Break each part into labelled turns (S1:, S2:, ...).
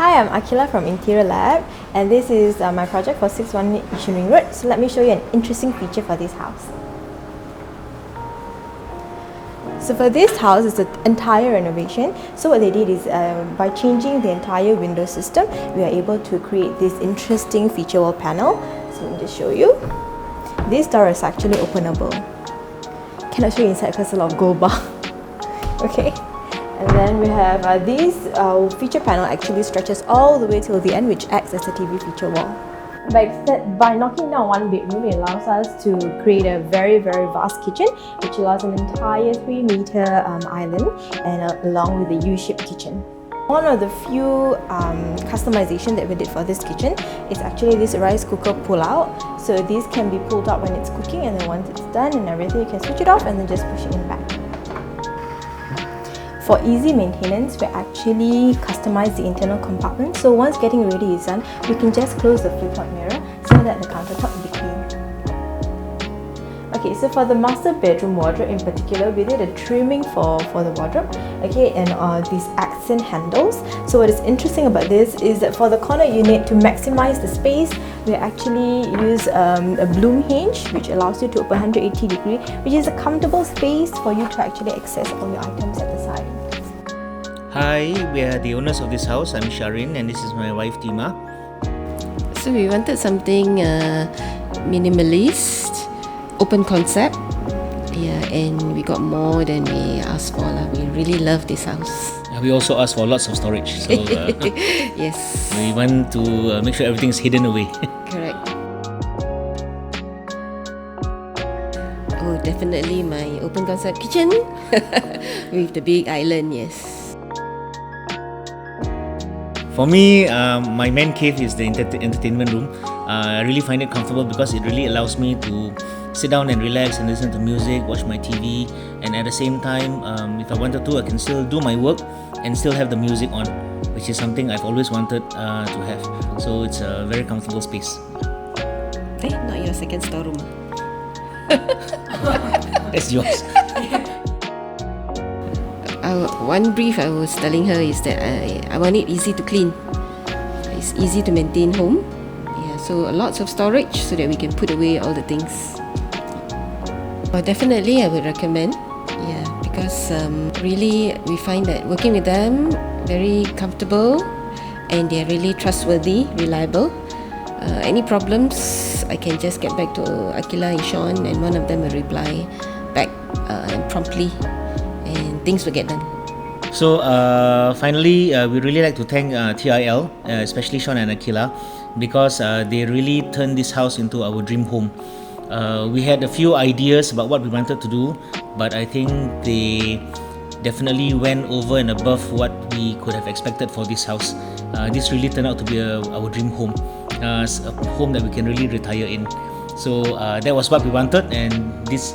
S1: Hi, I'm Akila from Interior Lab, and this is my project for 618 Yishun Road. So let me show you an interesting feature for this house. So for this house, it's an entire renovation. So what they did is by changing the entire window system, we are able to create this interesting feature wall panel. So let me just show you. This door is actually openable. Cannot show you inside because there's a lot of gold bar. Okay. And then we have this feature panel actually stretches all the way till the end, which acts as a TV feature wall. By knocking down one bedroom, it allows us to create a very vast kitchen, which allows an entire 3-meter island and along with the U-shaped kitchen. One of the few customization that we did for this kitchen is actually this rice cooker pull-out. So this can be pulled out when it's cooking, and then once it's done and everything, you can switch it off and then just push it in back. For easy maintenance, we actually customize the internal compartment. So once getting ready is done, we can just close the flip-top mirror so that the countertop will be clean. Okay, so for the master bedroom wardrobe in particular, we did a trimming for the wardrobe, okay, and these accent handles. So what is interesting about this is that for the corner unit, to maximize the space, we actually use a BLUM hinge, which allows you to open 180 degree, which is a comfortable space for you to actually access all your items at the side.
S2: Hi, we are the owners of this house. I'm Sharin and this is my wife Tima.
S3: So we wanted something minimalist, open concept, yeah, and we got more than we asked for. We really love this house.
S2: We also asked for lots of storage, so
S3: yes,
S2: we want to make sure everything is hidden away.
S3: Correct. Oh, definitely my open concept kitchen with the big island, yes.
S2: For me, my main cave is the entertainment room. I really find it comfortable because it really allows me to sit down and relax and listen to music, watch my TV, and at the same time, if I wanted to, I can still do my work and still have the music on, which is something I've always wanted to have. So it's a very comfortable space.
S3: Hey, not your second storeroom.
S2: That's yours.
S3: One brief I was telling her is that I want it easy to clean. It's easy to maintain home. Yeah, so lots of storage so that we can put away all the things. Well, definitely I would recommend. Yeah, because really we find that working with them very comfortable and they're really trustworthy, reliable. Any problems, I can just get back to Akila and Sean, and one of them will reply back promptly, and things will get done.
S2: So finally, we really like to thank TIL, especially Sean and Akila, because they really turned this house into our dream home. We had a few ideas about what we wanted to do, but I think they definitely went over and above what we could have expected for this house. This really turned out to be our dream home, a home that we can really retire in. So that was what we wanted, and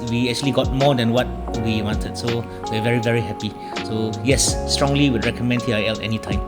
S2: we actually got more than what we wanted. So we're very happy. So yes, strongly would recommend TIL anytime.